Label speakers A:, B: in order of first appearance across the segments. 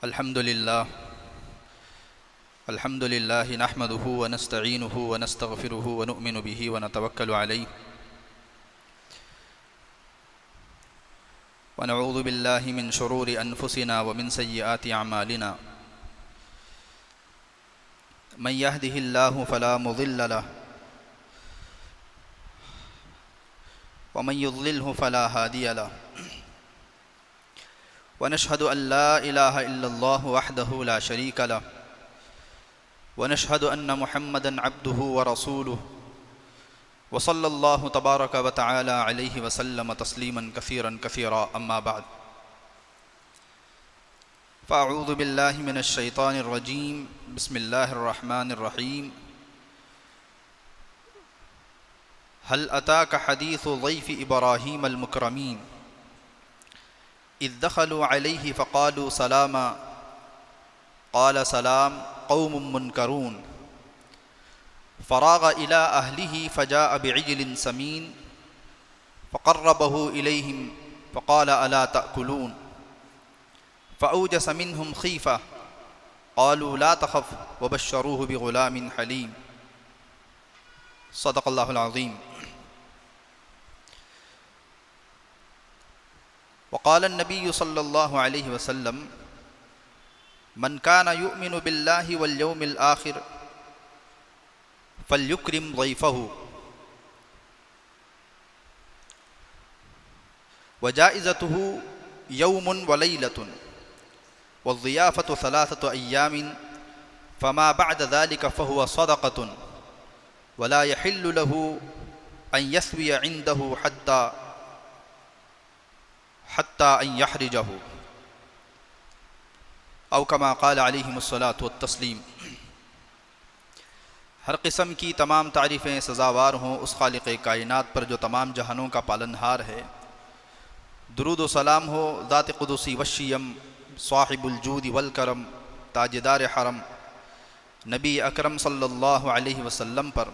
A: الحمد لله نحمده ونستعينه ونستغفره ونؤمن به ونتوكل عليه ونعوذ بالله من شرور أنفسنا ومن سيئات أعمالنا من يهده الله فلا مضل له ومن يضلله فلا هادي له ونشهد أن لا إله إلا الله وحده لا شريك له ونشهد أن محمدًا عبده ورسوله وصلى الله تبارك وتعالى عليه وسلم تسليمًا كثيرًا كثيرا أما بعد فأعوذ بالله من الشيطان الرجيم بسم الله الرحمن الرحيم هل أتاك حديث ضيف إبراهيم المكرمين إذ دخلوا عليه فقالوا سلاما قال سلام قوم منكرون فراغ إلى أهله فجاء بعجل سمين فقربه إليهم فقال ألا تأكلون فأوجس منهم خيفة قالوا لا تخف وبشروه بغلام حليم صدق الله العظيم. وقال النبي صلى الله عليه وسلم من كان يؤمن بالله واليوم الآخر فليكرم ضيفه وجائزته يوم وليلة والضيافة 3 أيام فما بعد ذلك فهو صدقة ولا يحل له أن يثوي عنده حتى أن يحرجه او كما قال علیہم الصلاۃ والتسلیم. ہر قسم کی تمام تعریفیں سزاوار ہوں اس خالق کائنات پر جو تمام جہانوں کا پالنہار ہے. درود و سلام ہو ذات قدسی وشیم صاحب الجود والکرم تاجدار حرم نبی اکرم صلی اللہ علیہ وسلم پر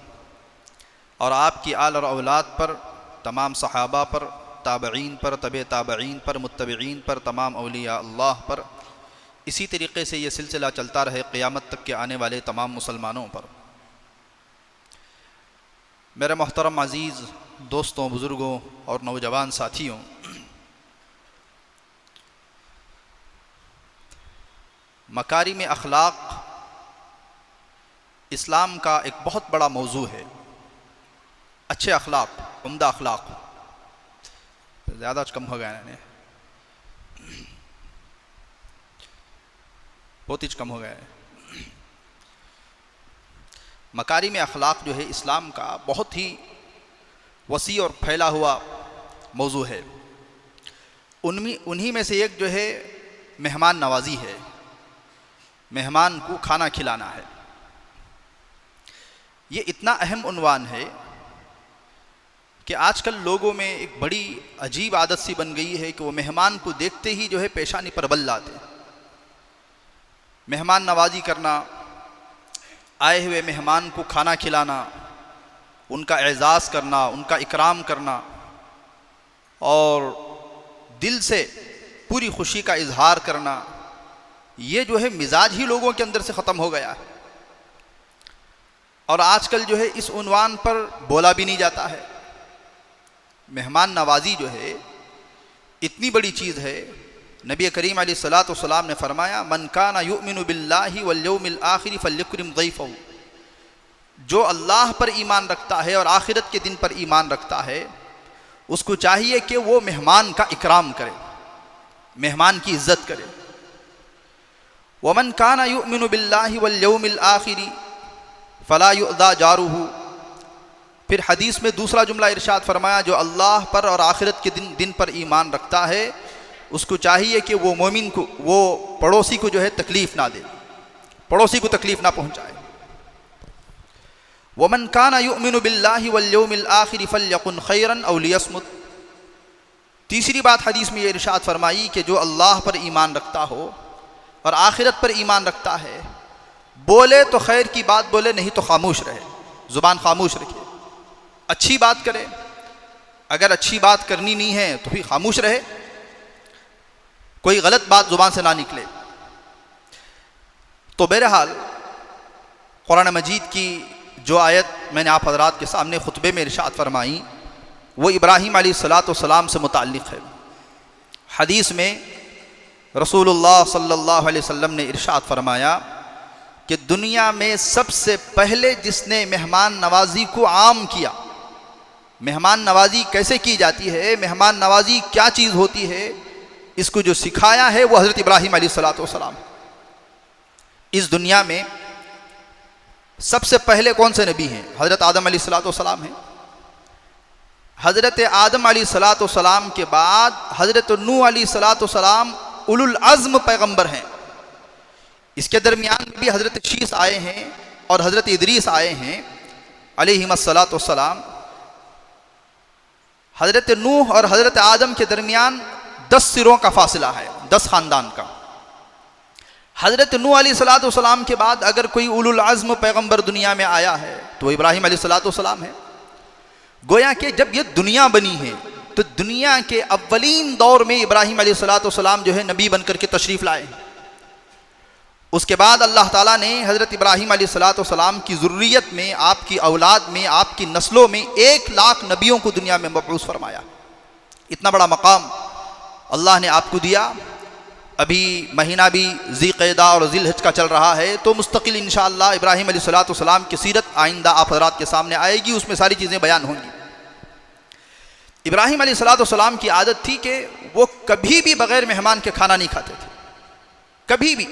A: اور آپ کی آل اور اولاد پر، تمام صحابہ پر، تابعین پر، تبع تابعین پر، متبعین پر، تمام اولیاء اللہ پر. اسی طریقے سے یہ سلسلہ چلتا رہے قیامت تک کے آنے والے تمام مسلمانوں پر. میرے محترم عزیز دوستوں، بزرگوں اور نوجوان ساتھیوں، مکارم اخلاق اسلام کا ایک بہت بڑا موضوع ہے. اچھے اخلاق، عمدہ اخلاق. زیادہ کم ہو گیا ہے، بہت ہی کم ہو گیا ہے. مکارم اخلاق جو ہے اسلام کا بہت ہی وسیع اور پھیلا ہوا موضوع ہے. انہی میں سے ایک جو ہے مہمان نوازی ہے، مہمان کو کھانا کھلانا ہے. یہ اتنا اہم عنوان ہے کہ آج کل لوگوں میں ایک بڑی عجیب عادت سی بن گئی ہے کہ وہ مہمان کو دیکھتے ہی جو ہے پیشانی پر بل لاتے. مہمان نوازی کرنا، آئے ہوئے مہمان کو کھانا کھلانا، ان کا اعزاز کرنا، ان کا اکرام کرنا اور دل سے پوری خوشی کا اظہار کرنا، یہ جو ہے مزاج ہی لوگوں کے اندر سے ختم ہو گیا ہے. اور آج کل جو ہے اس عنوان پر بولا بھی نہیں جاتا ہے. مہمان نوازی جو ہے اتنی بڑی چیز ہے. نبی کریم علیہ الصلاۃ والسلام نے فرمایا من کان یؤمن باللہ والیوم الآخر فلیکرم ضیفہ. جو اللہ پر ایمان رکھتا ہے اور آخرت کے دن پر ایمان رکھتا ہے اس کو چاہیے کہ وہ مہمان کا اکرام کرے، مہمان کی عزت کرے. ومن کان یؤمن باللہ والیوم الآخر فلا یؤذی جارہ. پھر حدیث میں دوسرا جملہ ارشاد فرمایا جو اللہ پر اور آخرت کے دن پر ایمان رکھتا ہے اس کو چاہیے کہ وہ مومن کو، وہ پڑوسی کو جو ہے تکلیف نہ دے، پڑوسی کو تکلیف نہ پہنچائے. ومن کان یؤمن باللہ والیوم الآخر فلیقل خیرا او لیصمت. تیسری بات حدیث میں یہ ارشاد فرمائی کہ جو اللہ پر ایمان رکھتا ہو اور آخرت پر ایمان رکھتا ہے بولے تو خیر کی بات بولے، نہیں تو خاموش رہے، زبان خاموش رکھے. اچھی بات کرے، اگر اچھی بات کرنی نہیں ہے تو پھر خاموش رہے، کوئی غلط بات زبان سے نہ نکلے. تو بہرحال قرآن مجید کی جو آیت میں نے آپ حضرات کے سامنے خطبے میں ارشاد فرمائی وہ ابراہیم علیہ السلام سے متعلق ہے۔ حدیث میں رسول اللہ صلی اللہ علیہ وسلم نے ارشاد فرمایا کہ دنیا میں سب سے پہلے جس نے مہمان نوازی کو عام کیا، مہمان نوازی کیسے کی جاتی ہے، مہمان نوازی کیا چیز ہوتی ہے، اس کو جو سکھایا ہے وہ حضرت ابراہیم علیہ السلام۔ اس دنیا میں سب سے پہلے کون سے نبی ہیں؟ حضرت آدم علیہ السلام ہیں۔ حضرت آدم علیہ السلام کے بعد حضرت نوح علیہ السلام اولو العزم پیغمبر ہیں۔ اس کے درمیان بھی حضرت شیس آئے ہیں اور حضرت ادریس آئے ہیں علیہم السلام۔ حضرت نوح اور حضرت آدم کے درمیان 10 سروں کا فاصلہ ہے، 10 خاندان کا۔ حضرت نوح علیہ السلام کے بعد اگر کوئی اولو العزم پیغمبر دنیا میں آیا ہے تو وہ ابراہیم علیہ السلام ہے۔ گویا کہ جب یہ دنیا بنی ہے تو دنیا کے اولین دور میں ابراہیم علیہ السلام جو ہے نبی بن کر کے تشریف لائے ہیں۔ اس کے بعد اللہ تعالیٰ نے حضرت ابراہیم علیہ السلام کی ذریت میں، آپ کی اولاد میں، آپ کی نسلوں میں 1,00,000 نبیوں کو دنیا میں مبعوث فرمایا۔ اتنا بڑا مقام اللہ نے آپ کو دیا۔ ابھی مہینہ بھی ذی قعدہ اور ذی الحج کا چل رہا ہے، تو مستقل انشاءاللہ ابراہیم علیہ السلام کی سیرت آئندہ آپ حضرات کے سامنے آئے گی، اس میں ساری چیزیں بیان ہوں گی۔ ابراہیم علیہ السلام کی عادت تھی کہ وہ کبھی بھی بغیر مہمان کے کھانا نہیں کھاتے تھے، کبھی بھی۔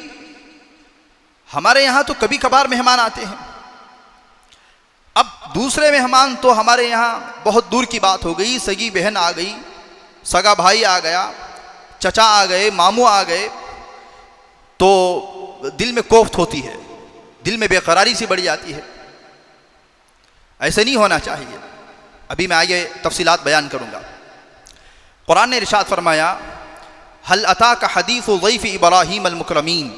A: ہمارے یہاں تو کبھی کبھار مہمان آتے ہیں، اب دوسرے مہمان تو ہمارے یہاں بہت دور کی بات ہو گئی، سگی بہن آ گئی، سگا بھائی آ گیا، چچا آ گئے، ماموں آ گئے، تو دل میں کوفت ہوتی ہے، دل میں بے قراری سی بڑھ جاتی ہے۔ ایسے نہیں ہونا چاہیے۔ ابھی میں آگے تفصیلات بیان کروں گا۔ قرآن نے ارشاد فرمایا هل اتاک حدیث ضیف ابراہیم المکرمین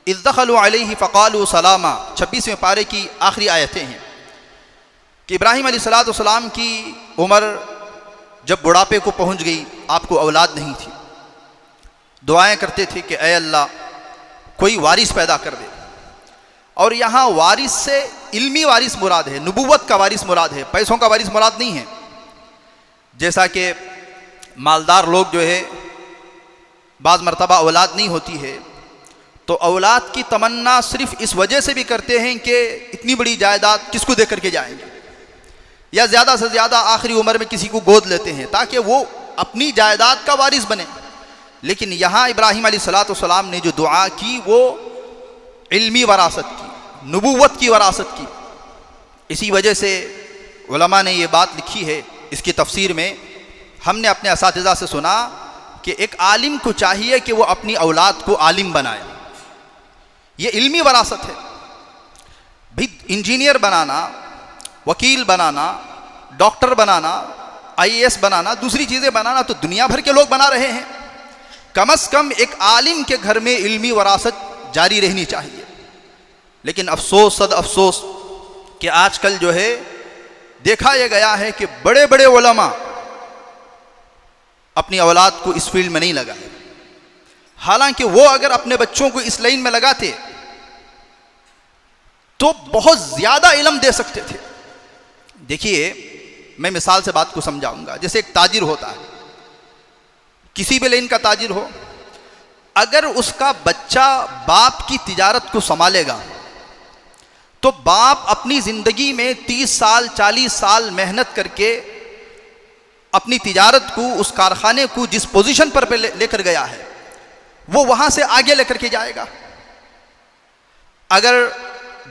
A: اذ دخلوا علیہ فقالوا سلاما، 26ویں پارے کی آخری آیتیں ہیں کہ ابراہیم علیہ السلام کی عمر جب بڑھاپے کو پہنچ گئی، آپ کو اولاد نہیں تھی، دعائیں کرتے تھے کہ اے اللہ کوئی وارث پیدا کر دے۔ اور یہاں وارث سے علمی وارث مراد ہے، نبوت کا وارث مراد ہے، پیسوں کا وارث مراد نہیں ہے۔ جیسا کہ مالدار لوگ جو ہے بعض مرتبہ اولاد نہیں ہوتی ہے تو اولاد کی تمنا صرف اس وجہ سے بھی کرتے ہیں کہ اتنی بڑی جائیداد کس کو دے کر کے جائیں گے، یا زیادہ سے زیادہ آخری عمر میں کسی کو گود لیتے ہیں تاکہ وہ اپنی جائیداد کا وارث بنے۔ لیکن یہاں ابراہیم علیہ السلام نے جو دعا کی وہ علمی وراثت کی، نبوت کی وراثت کی۔ اسی وجہ سے علماء نے یہ بات لکھی ہے، اس کی تفسیر میں ہم نے اپنے اساتذہ سے سنا کہ ایک عالم کو چاہیے کہ وہ اپنی اولاد کو عالم بنائے، یہ علمی وراثت ہے۔ بھی انجینئر بنانا، وکیل بنانا، ڈاکٹر بنانا، IAS بنانا، دوسری چیزیں بنانا تو دنیا بھر کے لوگ بنا رہے ہیں، کم از کم ایک عالم کے گھر میں علمی وراثت جاری رہنی چاہیے۔ لیکن افسوس صد افسوس کہ آج کل جو ہے دیکھا یہ گیا ہے کہ بڑے بڑے علماء اپنی اولاد کو اس فیلڈ میں نہیں لگائے، حالانکہ وہ اگر اپنے بچوں کو اس لائن میں لگاتے تو بہت زیادہ علم دے سکتے تھے۔ دیکھیے میں مثال سے بات کو سمجھاؤں گا۔ جیسے ایک تاجر ہوتا ہے، کسی بھی لائن کا تاجر ہو، اگر اس کا بچہ باپ کی تجارت کو سنبھالے گا تو باپ اپنی زندگی میں 30 سال 40 سال محنت کر کے اپنی تجارت کو، اس کارخانے کو جس پوزیشن پر لے کر گیا ہے وہ وہاں سے آگے لے کر کے جائے گا۔ اگر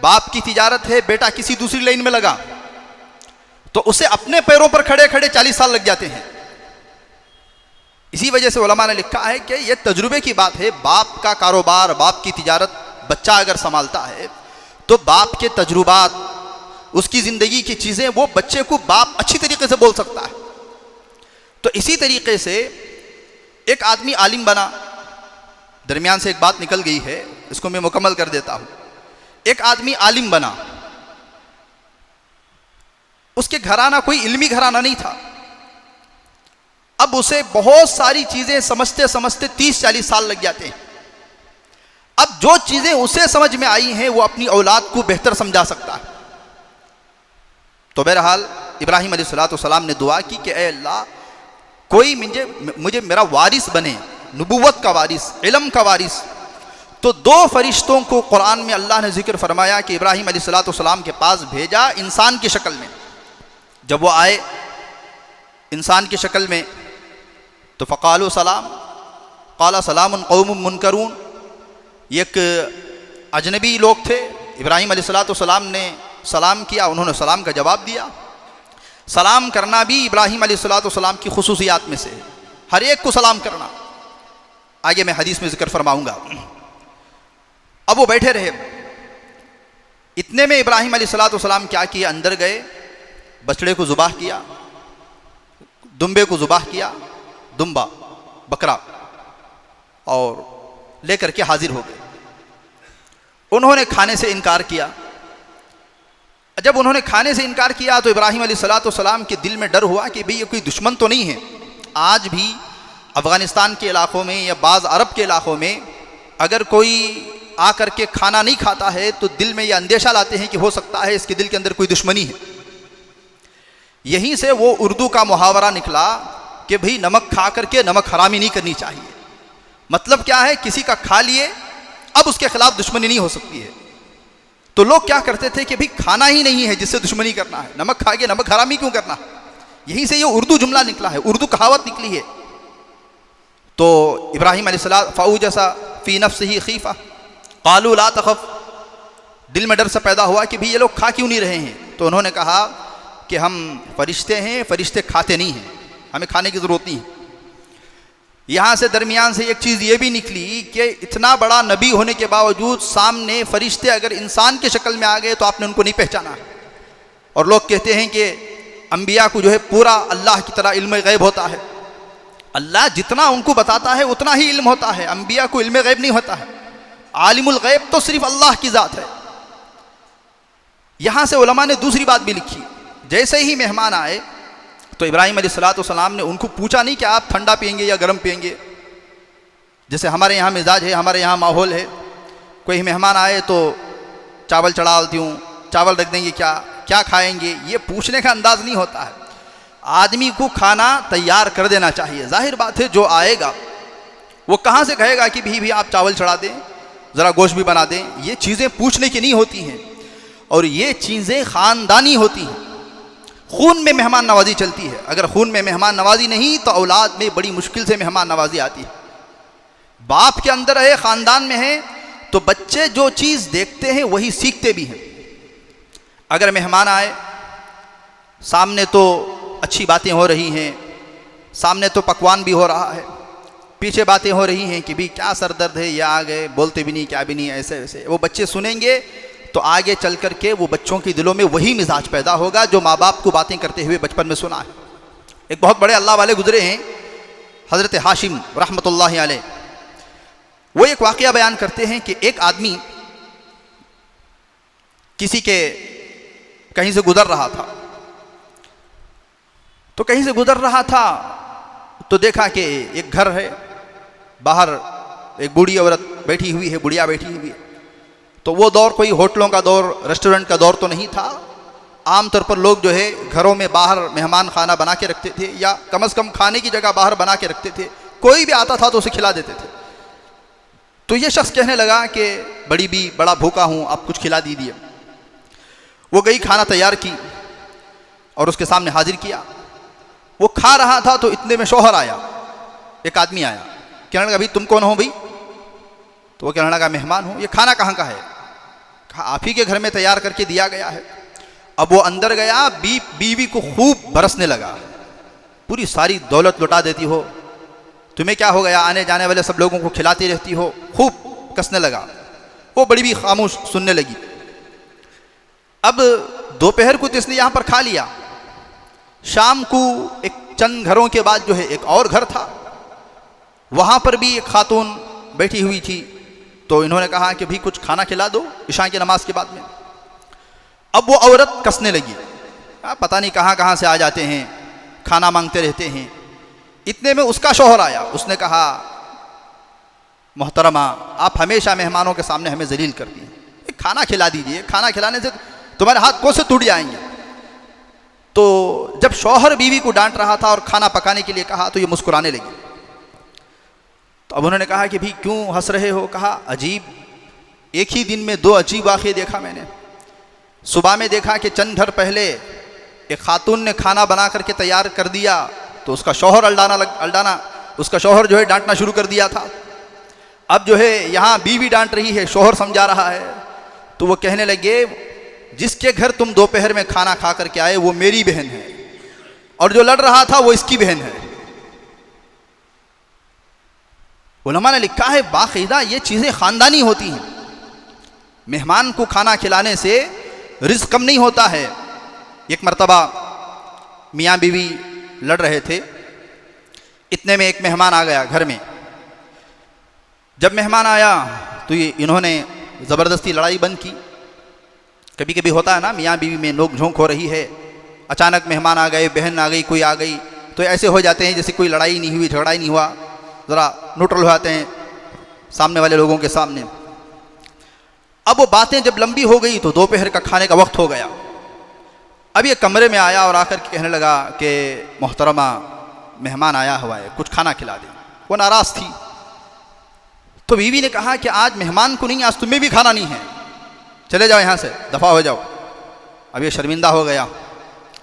A: باپ کی تجارت ہے، بیٹا کسی دوسری لائن میں لگا تو اسے اپنے پیروں پر کھڑے کھڑے 40 سال لگ جاتے ہیں۔ اسی وجہ سے علماء نے لکھا ہے کہ یہ تجربے کی بات ہے، باپ کا کاروبار، باپ کی تجارت بچہ اگر سنبھالتا ہے تو باپ کے تجربات، اس کی زندگی کی چیزیں وہ بچے کو باپ اچھی طریقے سے بول سکتا ہے۔ تو اسی طریقے سے ایک آدمی عالم بنا، درمیان سے ایک بات نکل گئی ہے، اس کو میں مکمل کر دیتا ہوں۔ ایک آدمی عالم بنا، اس کے گھرانہ کوئی علمی گھرانہ نہیں تھا، اب اسے بہت ساری چیزیں سمجھتے سمجھتے 30-40 سال لگ جاتے ہیں۔ اب جو چیزیں اسے سمجھ میں آئی ہیں وہ اپنی اولاد کو بہتر سمجھا سکتا ہے. تو بہرحال ابراہیم علیہ السلام نے دعا کی کہ اے اللہ کوئی مجھے میرا وارث بنے، نبوت کا وارث، علم کا وارث. تو دو فرشتوں کو قرآن میں اللہ نے ذکر فرمایا کہ ابراہیم علیہ السلام کے پاس بھیجا انسان کی شکل میں. جب وہ آئے انسان کی شکل میں تو فقالوا سلام، قال سلام قوم منکرون. یہ ایک اجنبی لوگ تھے، ابراہیم علیہ السلام نے سلام کیا، انہوں نے سلام کا جواب دیا. سلام کرنا بھی ابراہیم علیہ السلام کی خصوصیات میں سے ہے، ہر ایک کو سلام کرنا. آگے میں حدیث میں ذکر فرماؤں گا. اب وہ بیٹھے رہے، اتنے میں ابراہیم علیہ السلام کیا کیا، اندر گئے، بچڑے کو ذبح کیا، دمبے کو ذبح کیا، دمبا بکرا، اور لے کر کے حاضر ہو گئے. انہوں نے کھانے سے انکار کیا. جب انہوں نے کھانے سے انکار کیا تو ابراہیم علیہ السلام کے دل میں ڈر ہوا کہ بھئی یہ کوئی دشمن تو نہیں ہے. آج بھی افغانستان کے علاقوں میں یا بعض عرب کے علاقوں میں اگر کوئی آ کر کے کھانا نہیں کھاتا ہے تو دل میں یہ اندیشہ لاتے ہیں کہ ہو سکتا ہے اس کے دل کے اندر کوئی دشمنی ہے. یہیں سے وہ اردو کا محاورہ نکلا کہ بھئی نمک کھا کر کے نمک حرامی نہیں کرنی چاہیے. مطلب کیا ہے، کسی کا کھا لیے اب اس کے خلاف دشمنی نہیں ہو سکتی ہے. تو لوگ کیا کرتے تھے کہ بھئی کھانا ہی نہیں ہے جس سے دشمنی کرنا ہے، نمک کھا کے نمک حرامی کیوں کرنا. یہیں سے یہ اردو جملہ نکلا ہے، اردو کہاوت نکلی ہے. تو ابراہیم علیہ السلام فاوجس فی نفسہ خیفہ قالوا لا تخف، دل میں ڈر سے پیدا ہوا کہ بھئی یہ لوگ کھا کیوں نہیں رہے ہیں. تو انہوں نے کہا کہ ہم فرشتے ہیں، فرشتے کھاتے نہیں ہیں، ہمیں کھانے کی ضرورت نہیں ہے. یہاں سے درمیان سے ایک چیز یہ بھی نکلی کہ اتنا بڑا نبی ہونے کے باوجود سامنے فرشتے اگر انسان کی شکل میں آ گئے تو آپ نے ان کو نہیں پہچانا. اور لوگ کہتے ہیں کہ انبیاء کو جو ہے پورا اللہ کی طرح علم غیب ہوتا ہے. اللہ جتنا ان کو بتاتا ہے اتنا ہی علم ہوتا ہے، انبیاء کو علم غیب نہیں ہوتا ہے. عالم الغیب تو صرف اللہ کی ذات ہے. یہاں سے علماء نے دوسری بات بھی لکھی. جیسے ہی مہمان آئے تو ابراہیم علیہ السلام نے ان کو پوچھا نہیں کہ آپ ٹھنڈا پئیں گے یا گرم پئیں گے. جیسے ہمارے یہاں مزاج ہے، ہمارے یہاں ماحول ہے، کوئی مہمان آئے تو چاول چڑھا دیتی ہوں، چاول رکھ دیں گے، کیا کھائیں گے، یہ پوچھنے کا انداز نہیں ہوتا ہے. آدمی کو کھانا تیار کر دینا چاہیے. ظاہر بات ہے جو آئے گا وہ کہاں سے کہے گا کہ بھی آپ چاول چڑھا دیں، ذرا گوشت بھی بنا دیں. یہ چیزیں پوچھنے کی نہیں ہوتی ہیں، اور یہ چیزیں خاندانی ہوتی ہیں. خون میں مہمان نوازی چلتی ہے. اگر خون میں مہمان نوازی نہیں تو اولاد میں بڑی مشکل سے مہمان نوازی آتی ہے. باپ کے اندر ہے، خاندان میں ہے، تو بچے جو چیز دیکھتے ہیں وہی سیکھتے بھی ہیں. اگر مہمان آئے، سامنے تو اچھی باتیں ہو رہی ہیں، سامنے تو پکوان بھی ہو رہا ہے، پیچھے باتیں ہو رہی ہیں کہ بھی کیا سر درد ہے، یہ آ گئے، بولتے بھی نہیں، کیا بھی نہیں، ایسے ویسے. وہ بچے سنیں گے تو آگے چل کر کے وہ بچوں کے دلوں میں وہی مزاج پیدا ہوگا جو ماں باپ کو باتیں کرتے ہوئے بچپن میں سنا ہے. ایک بہت بڑے اللہ والے گزرے ہیں، حضرت ہاشم رحمۃ اللہ علیہ. وہ ایک واقعہ بیان کرتے ہیں کہ ایک آدمی کسی کے کہیں سے گزر رہا تھا تو دیکھا کہ ایک گھر ہے، باہر ایک بوڑھی عورت بیٹھی ہوئی ہے، بڑھیا بیٹھی ہوئی ہے. تو وہ دور کوئی ہوٹلوں کا دور، ریسٹورنٹ کا دور تو نہیں تھا. عام طور پر لوگ جو ہے گھروں میں باہر مہمان خانہ بنا کے رکھتے تھے، یا کم از کم کھانے کی جگہ باہر بنا کے رکھتے تھے. کوئی بھی آتا تھا تو اسے کھلا دیتے تھے. تو یہ شخص کہنے لگا کہ بڑا بھوکا ہوں، آپ کچھ کھلا دیجیے. وہ گئی، کھانا تیار کی اور اس کے سامنے حاضر کیا. وہ کھا رہا تھا تو اتنے میں شوہر آیا، ایک آدمی آیا، کہنے لگا بھائی تم کون ہو بھائی؟ تو وہ کہنے لگا مہمان ہوں. یہ کھانا کہاں کا ہے؟ کہا آپ ہی کے گھر میں تیار کر کے دیا گیا ہے. اب وہ اندر گیا، بیوی کو خوب برسنے لگا، پوری ساری دولت لٹا دیتی ہو، تمہیں کیا ہو گیا، آنے جانے والے سب لوگوں کو کھلاتی رہتی ہو، خوب کسنے لگا. وہ بڑی بھی خاموش سننے لگی. اب دوپہر کو تو اس نے یہاں پر کھا لیا. شام کو ایک چند گھروں کے بعد جو ہے ایک اور گھر تھا، وہاں پر بھی ایک خاتون بیٹھی ہوئی تھی. تو انہوں نے کہا کہ بھی کچھ کھانا کھلا دو عشاء کی نماز کے بعد میں. اب وہ عورت کسنے لگی، پتہ نہیں کہاں سے آ جاتے ہیں، کھانا مانگتے رہتے ہیں. اتنے میں اس کا شوہر آیا. اس نے کہا محترمہ آپ ہمیشہ مہمانوں کے سامنے ہمیں ذلیل کرتی ہیں، کھانا کھلا دیجئے، کھانا کھلانے سے تمہارے ہاتھ کو سے ٹوٹ جائیں گے۔ تو جب شوہر بیوی کو ڈانٹ رہا تھا اور کھانا پکانے کے لیے کہا تو یہ مسکرانے لگی۔ تو اب انہوں نے کہا کہ بھی کیوں ہنس رہے ہو؟ کہا عجیب، ایک ہی دن میں 2 عجیب واقعے دیکھا میں نے۔ صبح میں دیکھا کہ چند گھر پہلے ایک خاتون نے کھانا بنا کر کے تیار کر دیا تو اس کا شوہر الڈانا اس کا شوہر جو ہے ڈانٹنا شروع کر دیا تھا۔ اب جو ہے یہاں بیوی ڈانٹ رہی ہے، شوہر سمجھا رہا ہے، تو وہ کہنے لگے جس کے گھر تم دوپہر میں کھانا کھا کر کے آئے وہ میری بہن ہے، اور جو لڑ رہا تھا وہ اس کی بہن ہے۔ علماء نے لکھا ہے باقاعدہ یہ چیزیں خاندانی ہوتی ہیں۔ مہمان کو کھانا کھلانے سے رزق کم نہیں ہوتا ہے۔ ایک مرتبہ میاں بیوی لڑ رہے تھے، اتنے میں ایک مہمان آ گیا گھر میں۔ جب مہمان آیا تو انہوں نے زبردستی لڑائی بند کی۔ کبھی کبھی ہوتا ہے نا میاں بیوی میں نوک جھونک ہو رہی ہے، اچانک مہمان آ گئے، بہن آ گئی، کوئی آ گئی، تو ایسے ہو جاتے ہیں جیسے کوئی لڑائی نہیں ہوئی، جھگڑا ہی نہیں ہوا، ذرا نیوٹرل ہو جاتے ہیں سامنے والے لوگوں کے سامنے۔ اب وہ باتیں جب لمبی ہو گئی تو دوپہر کا کھانے کا وقت ہو گیا۔ اب یہ کمرے میں آیا اور آ کر کے کہنے لگا کہ محترمہ مہمان آیا ہوا ہے، کچھ کھانا کھلا دیں۔ وہ ناراض تھی۔ تو بیوی نے کہا کہ آج مہمان کو نہیں، آج تمہیں بھی کھانا نہیں ہے، چلے جاؤ یہاں سے، دفع ہو جاؤ۔ اب یہ شرمندہ ہو گیا،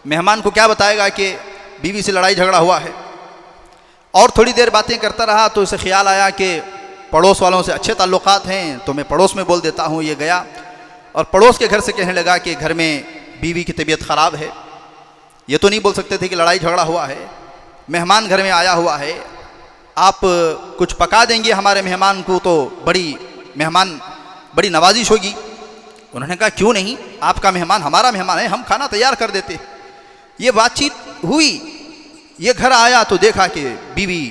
A: مہمان کو کیا بتائے گا کہ بیوی سے لڑائی جھگڑا ہوا ہے۔ اور تھوڑی دیر باتیں کرتا رہا تو اسے خیال آیا کہ پڑوس والوں سے اچھے تعلقات ہیں تو میں پڑوس میں بول دیتا ہوں۔ یہ گیا اور پڑوس کے گھر سے کہنے لگا کہ گھر میں بیوی کی طبیعت خراب ہے۔ یہ تو نہیں بول سکتے تھے کہ لڑائی جھگڑا ہوا ہے، مہمان گھر میں آیا ہوا ہے، آپ کچھ پکا دیں گے ہمارے مہمان کو تو بڑی نوازش ہوگی۔ انہوں نے کہا کیوں نہیں، آپ کا مہمان ہمارا مہمان ہے، ہم کھانا تیار کر دیتے۔ یہ بات چیت ہوئی، یہ گھر آیا تو دیکھا کہ بیوی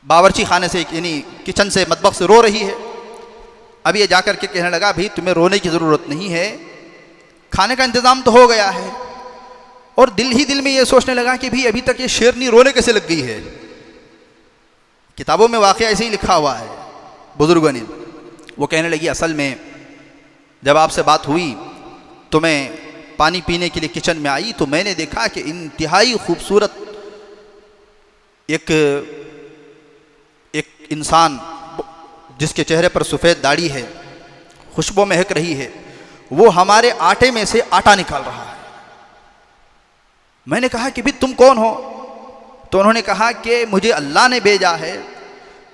A: باورچی خانے سے یعنی کچن سے مطبخ سے رو رہی ہے۔ اب یہ جا کر کے کہنے لگا بھائی تمہیں رونے کی ضرورت نہیں ہے، کھانے کا انتظام تو ہو گیا ہے۔ اور دل ہی دل میں یہ سوچنے لگا کہ بھی ابھی تک یہ شیرنی رونے کیسے لگ گئی ہے۔ کتابوں میں واقعہ ایسے ہی لکھا ہوا ہے بزرگوں نے۔ وہ کہنے لگی اصل میں جب آپ سے بات ہوئی تو میں پانی پینے کے لیے کچن میں آئی تو میں نے دیکھا کہ انتہائی خوبصورت ایک انسان جس کے چہرے پر سفید داڑھی ہے، خوشبو مہک رہی ہے، وہ ہمارے آٹے میں سے آٹا نکال رہا ہے۔ میں نے کہا کہ بھی تم کون ہو؟ تو انہوں نے کہا کہ مجھے اللہ نے بھیجا ہے،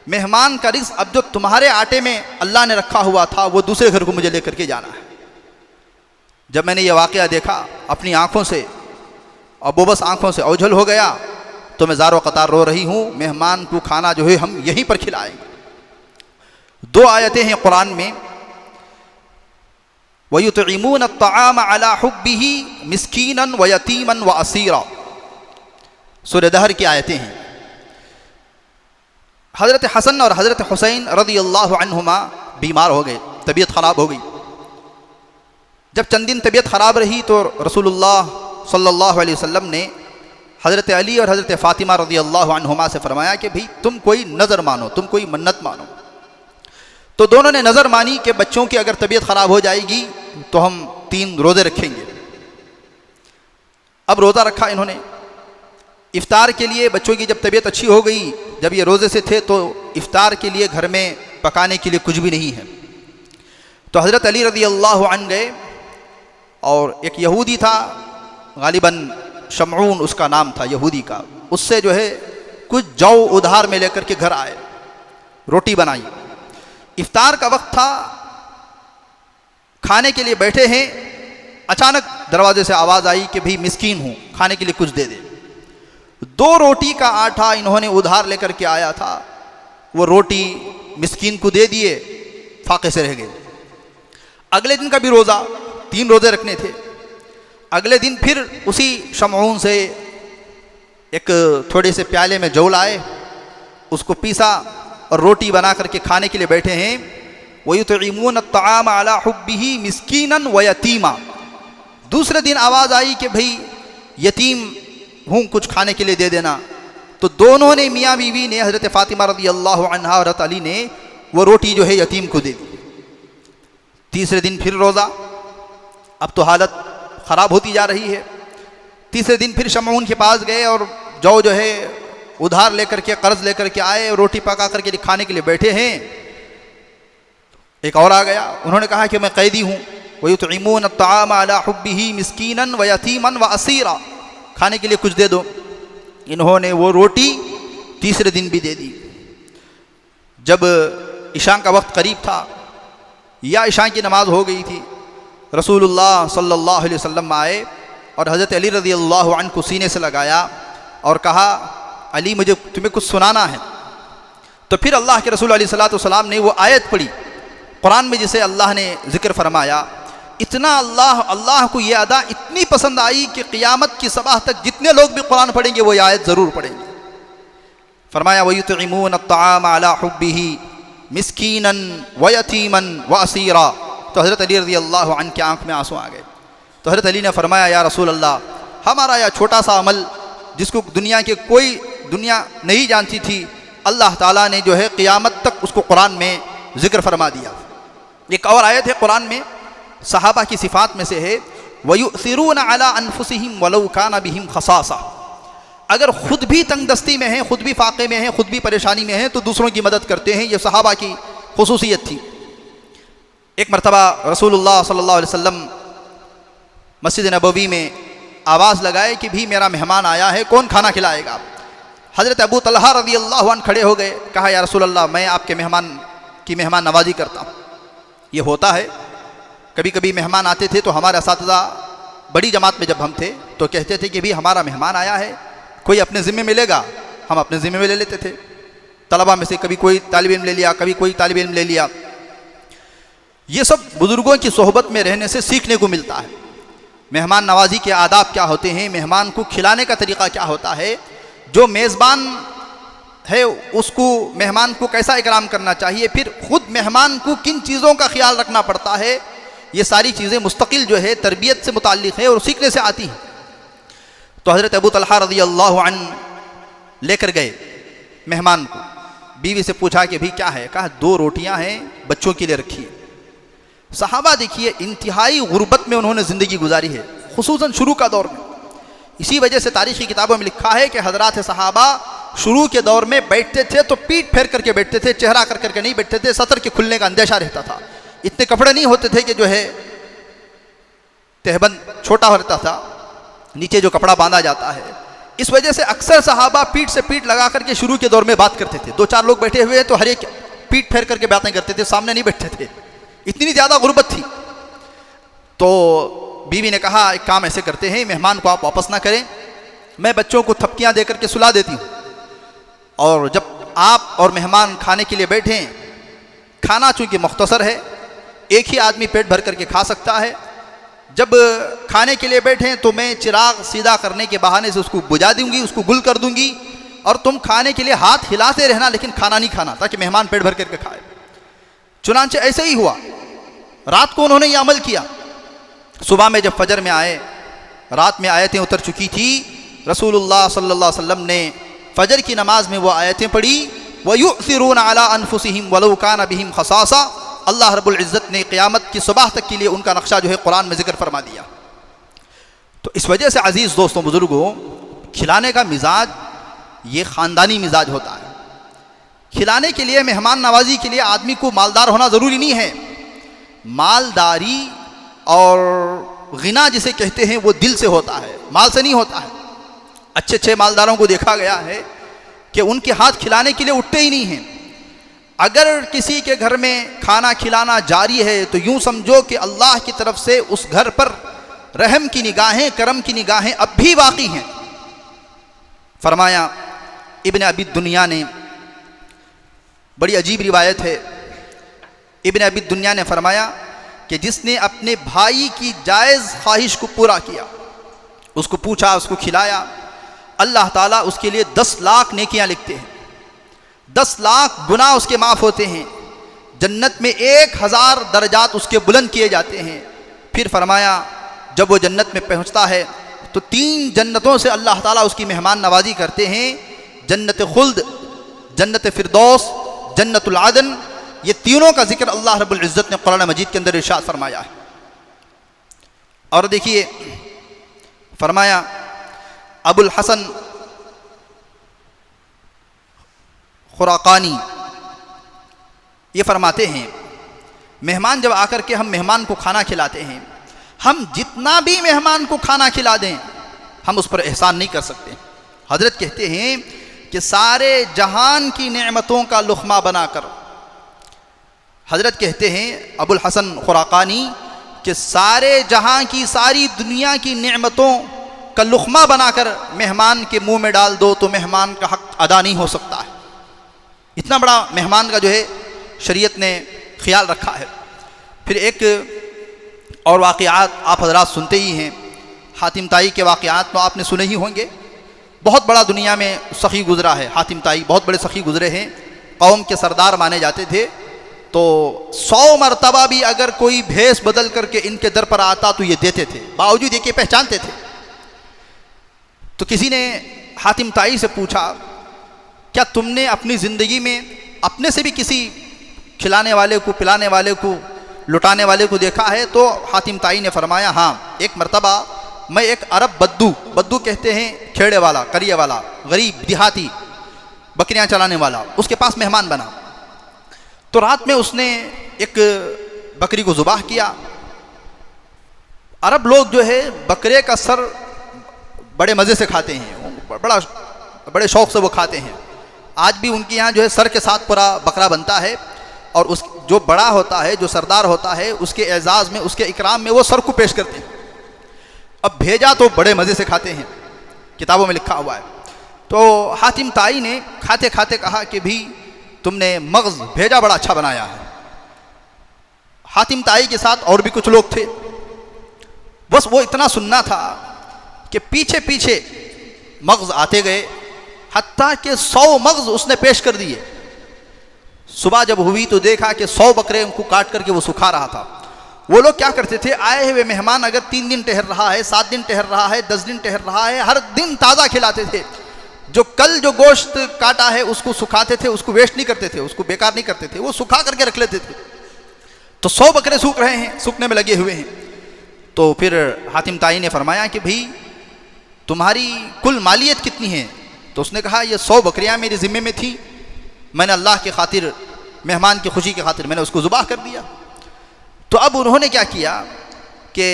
A: مہمان کا رزق اب جو تمہارے آٹے میں اللہ نے رکھا ہوا تھا وہ دوسرے گھر کو مجھے لے کر کے جانا ہے۔ جب میں نے یہ واقعہ دیکھا اپنی آنکھوں سے، اور وہ بس آنکھوں سے اوجھل ہو گیا، تو میں زار و قطار رو رہی ہوں، مہمان کو کھانا جو ہے ہم یہیں پر کھلائیں گے۔ 2 آیتیں ہیں قرآن میں، وَيُطْعِمُونَ الطَّعَامَ عَلَى حُبِّهِ مِسْكِينًا وَيَتِيمًا وَأَسِيرًا، سورہ دہر کی آیتیں ہیں۔ حضرت حسن اور حضرت حسین رضی اللہ عنہما بیمار ہو گئے، طبیعت خراب ہو گئی۔ جب چند دن طبیعت خراب رہی تو رسول اللہ صلی اللہ علیہ وسلم نے حضرت علی اور حضرت فاطمہ رضی اللہ عنہما سے فرمایا کہ بھئی تم کوئی نظر مانو، تم کوئی منت مانو۔ تو دونوں نے نظر مانی کہ بچوں کی اگر طبیعت خراب ہو جائے گی تو ہم 3 روزے رکھیں گے۔ اب روزہ رکھا انہوں نے۔ افطار کے لیے بچوں کی جب طبیعت اچھی ہو گئی، جب یہ روزے سے تھے تو افطار کے لیے گھر میں پکانے کے لیے کچھ بھی نہیں ہے۔ تو حضرت علی رضی اللہ عنہ گئے، اور ایک یہودی تھا، غالباً شمعون اس کا نام تھا یہودی کا، اس سے جو ہے کچھ جو ادھار میں لے کر کے گھر آئے، روٹی بنائی۔ افطار کا وقت تھا، کھانے کے لیے بیٹھے ہیں، اچانک دروازے سے آواز آئی کہ بھئی مسکین ہوں، کھانے کے لیے کچھ دے دے۔ 2 روٹی کا آٹا انہوں نے ادھار لے کر کے آیا تھا، وہ روٹی مسکین کو دے دیے، فاقے سے رہ گئے۔ اگلے دن کا بھی روزہ، 3 روزے رکھنے تھے۔ اگلے دن پھر اسی شمعون سے ایک تھوڑے سے پیالے میں جو لائے، اس کو پیسا اور روٹی بنا کر کے کھانے کے لیے بیٹھے ہیں۔ وَيُطْعِمُونَ الطَّعَامَ عَلَى حُبِّهِ مِسْكِينًا وَيَتِيمًا، دوسرے دن آواز آئی کہ بھئی یتیم ہوں، کچھ کھانے کے لیے دے دینا۔ تو دونوں نے میاں بیوی نے حضرت فاطمہ رضی اللہ عنہا اور حضرت علی نے وہ روٹی جو ہے یتیم کو دے دی۔ تیسرے دن پھر روزہ، اب تو حالت خراب ہوتی جا رہی ہے۔ تیسرے دن پھر شمعون کے پاس گئے اور جو ہے ادھار لے کر کے قرض لے کر کے آئے، روٹی پکا کر کے کھانے کے لیے بیٹھے ہیں۔ ایک اور آ گیا، انہوں نے کہا کہ میں قیدی ہوں، وَيُطْعِمُونَ الطَّعَامَ عَلَىٰ حُبِّهِ مِسْكِينًا وَيَتِيمًا وَأَسِيرًا، کھانے کے لیے کچھ دے دو۔ انہوں نے وہ روٹی تیسرے دن بھی دے دی۔ جب عشاء کا وقت قریب تھا یا عشاء کی نماز ہو گئی تھی، رسول اللہ صلی اللہ علیہ وسلم آئے اور حضرت علی رضی اللہ عنہ کو سینے سے لگایا اور کہا علی مجھے تمہیں کچھ سنانا ہے۔ تو پھر اللہ کے رسول علیہ الصلوۃ والسلام نے وہ آیت پڑھی قرآن میں جسے اللہ نے ذکر فرمایا، اتنا اللہ کو یہ ادا اتنی پسند آئی کہ قیامت کی صبح تک جتنے لوگ بھی قرآن پڑھیں گے وہ یہ آیت ضرور پڑھیں گے۔ فرمایا وَيُطْعِمُونَ الطَّعَامَ عَلَىٰ حُبِّهِ مِسْكِينًا وَيَتِيمًا وَأَسِيرًا، تو حضرت علی رضی اللہ عنہ کی آنکھ میں آنسو آ گئے۔ تو حضرت علی نے فرمایا یا رسول اللہ، ہمارا یہ چھوٹا سا عمل جس کو دنیا نہیں جانتی تھی، اللہ تعالیٰ نے جو ہے قیامت تک اس کو قرآن میں ذکر فرما دیا۔ ایک اور آیت ہے قرآن میں صحابہ کی صفات میں سے ہے وَيُؤْثِرُونَ عَلَىٰ أَنفُسِهِمْ وَلَوْ كَانَ بِهِمْ خَصَاصَةٌ، اگر خود بھی تنگ دستی میں ہیں، خود بھی فاقے میں ہیں، خود بھی پریشانی میں ہیں تو دوسروں کی مدد کرتے ہیں۔ یہ صحابہ کی خصوصیت تھی۔ ایک مرتبہ رسول اللہ صلی اللہ علیہ وسلم مسجد نبوی میں آواز لگائے کہ بھی میرا مہمان آیا ہے، کون کھانا کھلائے گا؟ حضرت ابو طلحہ رضی اللہ عنہ کھڑے ہو گئے، کہا یا رسول اللہ میں آپ کے مہمان کی مہمان نوازی کرتا ہوں۔ یہ ہوتا ہے، کبھی کبھی مہمان آتے تھے تو ہمارے اساتذہ بڑی جماعت میں جب ہم تھے تو کہتے تھے کہ بھی ہمارا مہمان آیا ہے، کوئی اپنے ذمے میں لے گا، ہم اپنے ذمے میں لے لیتے تھے۔ طلبہ میں سے کبھی کوئی طالب علم لے لیا، کبھی کوئی طالب علم لے لیا۔ یہ سب بزرگوں کی صحبت میں رہنے سے سیکھنے کو ملتا ہے۔ مہمان نوازی کے آداب کیا ہوتے ہیں، مہمان کو کھلانے کا طریقہ کیا ہوتا ہے، جو میزبان ہے اس کو مہمان کو کیسا اکرام کرنا چاہیے، پھر خود مہمان کو کن چیزوں کا خیال رکھنا پڑتا ہے، یہ ساری چیزیں مستقل جو ہے تربیت سے متعلق ہے اور سیکھنے سے آتی ہیں۔ تو حضرت ابو طلحہ رضی اللہ عنہ لے کر گئے مہمان کو، بیوی سے پوچھا کہ بھی کیا ہے؟ کہا 2 روٹیاں ہیں، بچوں کے لیے رکھی ہے۔ صحابہ دیکھیے انتہائی غربت میں انہوں نے زندگی گزاری ہے، خصوصاً شروع کا دور میں۔ اسی وجہ سے تاریخی کتابوں میں لکھا ہے کہ حضرات صحابہ شروع کے دور میں بیٹھتے تھے تو پیٹ پھیر کر کے بیٹھتے تھے، چہرہ کر کے نہیں بیٹھتے تھے، سطر کے کھلنے کا اندیشہ رہتا تھا۔ اتنے کپڑے نہیں ہوتے تھے کہ جو ہے تہبند چھوٹا ہوتا تھا، نیچے جو کپڑا باندھا جاتا ہے۔ اس وجہ سے اکثر صحابہ پیٹ سے پیٹ لگا کر کے شروع کے دور میں بات کرتے تھے۔ 2-4 لوگ بیٹھے ہوئے تو ہر ایک پیٹ پھیر کر کے باتیں کرتے تھے، سامنے نہیں بیٹھتے تھے، اتنی زیادہ غربت تھی۔ تو بیوی نے کہا ایک کام ایسے کرتے ہیں، مہمان کو آپ واپس نہ کریں، میں بچوں کو تھپکیاں دے کر کے سلا دیتی ہوں، اور جب آپ اور مہمان کھانے کے لیے بیٹھیں، کھانا چونکہ مختصر ہے، ایک ہی آدمی پیٹ بھر کر کے کھا سکتا ہے، جب کھانے کے لیے بیٹھیں تو میں چراغ سیدھا کرنے کے بہانے سے اس کو بجھا دوں گی، اس کو گل کر دوں گی، اور تم کھانے کے لیے ہاتھ ہلاتے رہنا لیکن کھانا نہیں کھانا، تاکہ مہمان پیٹ بھر کر کے کھائے۔ چنانچہ ایسے ہی ہوا، رات کو انہوں نے یہ عمل کیا۔ صبح میں جب فجر میں آئے، رات میں آیتیں اتر چکی تھی، رسول اللہ صلی اللہ علیہ وسلم نے فجر کی نماز میں وہ آیتیں پڑھی وَيُؤْثِرُونَ عَلَىٰ أَنفُسِهِمْ وَلَوْ كَانَ بِهِمْ خَصَاصَةٌ۔ اللہ رب العزت نے قیامت کی صبح تک کے لیے ان کا نقشہ جو ہے قرآن میں ذکر فرما دیا۔ تو اس وجہ سے عزیز دوستوں بزرگوں، کھلانے کا مزاج یہ خاندانی مزاج ہوتا ہے۔ کھلانے کے لیے، مہمان نوازی کے لیے آدمی کو مالدار ہونا ضروری نہیں ہے۔ مالداری اور غنا جسے کہتے ہیں وہ دل سے ہوتا ہے، مال سے نہیں ہوتا ہے۔ اچھے مالداروں کو دیکھا گیا ہے کہ ان کے ہاتھ کھلانے کے لیے اٹھتے ہی نہیں ہیں۔ اگر کسی کے گھر میں کھانا کھلانا جاری ہے تو یوں سمجھو کہ اللہ کی طرف سے اس گھر پر رحم کی نگاہیں، کرم کی نگاہیں اب بھی باقی ہیں۔ فرمایا ابن ابی دنیا نے، بڑی عجیب روایت ہے، ابن ابی دنیا نے فرمایا کہ جس نے اپنے بھائی کی جائز خواہش کو پورا کیا، اس کو پوچھا، اس کو کھلایا، اللہ تعالیٰ اس کے لیے 10 لاکھ نیکیاں لکھتے ہیں، 10 لاکھ گناہ اس کے معاف ہوتے ہیں، جنت میں 1000 درجات اس کے بلند کیے جاتے ہیں۔ پھر فرمایا جب وہ جنت میں پہنچتا ہے تو 3 جنتوں سے اللہ تعالیٰ اس کی مہمان نوازی کرتے ہیں، جنت خلد، جنت فردوس، جنت العدن، یہ تینوں کا ذکر اللہ رب العزت نے قرآن مجید کے اندر ارشاد فرمایا ہے۔ اور دیکھیے فرمایا ابو الحسن خراقانی یہ فرماتے ہیں مہمان جب آ کر کے ہم مہمان کو کھانا کھلاتے ہیں، ہم جتنا بھی مہمان کو کھانا کھلا دیں ہم اس پر احسان نہیں کر سکتے۔ حضرت کہتے ہیں کہ سارے جہان کی نعمتوں کا لقمہ بنا کر، حضرت کہتے ہیں ابو الحسن خراقانی کہ سارے جہاں کی، ساری دنیا کی نعمتوں کا لقمہ بنا کر مہمان کے منہ میں ڈال دو تو مہمان کا حق ادا نہیں ہو سکتا ہے۔ اتنا بڑا مہمان کا جو ہے شریعت نے خیال رکھا ہے۔ پھر ایک اور واقعات آپ حضرات سنتے ہی ہیں، حاتم طائی کے واقعات تو آپ نے سنے ہی ہوں گے۔ بہت بڑا دنیا میں سخی گزرا ہے حاتم طائی، بہت بڑے سخی گزرے ہیں، قوم کے سردار مانے جاتے تھے۔ تو 100 مرتبہ بھی اگر کوئی بھیس بدل کر کے ان کے در پر آتا تو یہ دیتے تھے، باوجود یہ کہ پہچانتے تھے۔ تو کسی نے حاتم طائی سے پوچھا کیا تم نے اپنی زندگی میں اپنے سے بھی کسی کھلانے والے کو، پلانے والے کو، لٹانے والے کو دیکھا ہے؟ تو حاتم طائی نے فرمایا ہاں، ایک مرتبہ میں ایک عرب بدو کہتے ہیں کھیڑے والا، قریے والا، غریب دیہاتی، بکریاں چلانے والا، اس کے پاس مہمان بنا۔ تو رات میں اس نے ایک بکری کو ذبح کیا۔ عرب لوگ جو ہے بکرے کا سر بڑے مزے سے کھاتے ہیں، بڑے شوق سے وہ کھاتے ہیں۔ آج بھی ان کے یہاں جو ہے سر کے ساتھ پورا بکرا بنتا ہے، اور اس جو بڑا ہوتا ہے، جو سردار ہوتا ہے، اس کے اعزاز میں، اس کے اکرام میں وہ سر کو پیش کرتے ہیں۔ اب بھیجا تو بڑے مزے سے کھاتے ہیں، کتابوں میں لکھا ہوا ہے۔ تو حاتم طائی نے کھاتے کھاتے کہا کہ بھی تم نے مغز بھیجا بڑا اچھا بنایا ہے۔ حاتم طائی کے ساتھ اور بھی کچھ لوگ تھے، بس وہ اتنا سننا تھا کہ پیچھے پیچھے مغز آتے گئے، حتیٰ کہ 100 مغز اس نے پیش کر دیے۔ صبح جب ہوئی تو دیکھا کہ 100 بکرے ان کو کاٹ کر کے وہ سکھا رہا تھا۔ وہ لوگ کیا کرتے تھے، آئے ہوئے مہمان اگر 3 دن ٹہر رہا ہے، 7 دن ٹہر رہا ہے، 10 دن ٹہر رہا ہے، ہر دن تازہ کھلاتے تھے۔ جو کل جو گوشت کاٹا ہے اس کو سکھاتے تھے، اس کو ویسٹ نہیں کرتے تھے، اس کو بیکار نہیں کرتے تھے، وہ سکھا کر کے رکھ لیتے تھے۔ تو 100 بکرے سوکھ رہے ہیں، سوکھنے میں لگے ہوئے ہیں۔ تو پھر حاتم طائی نے فرمایا کہ بھئی تمہاری کل مالیت کتنی ہے؟ تو اس نے کہا یہ 100 بکریاں میرے ذمے میں تھیں، میں نے اللہ کی خاطر، مہمان کی خوشی کی خاطر میں نے اس کو ذبح کر دیا۔ تو اب انہوں نے کیا کیا کہ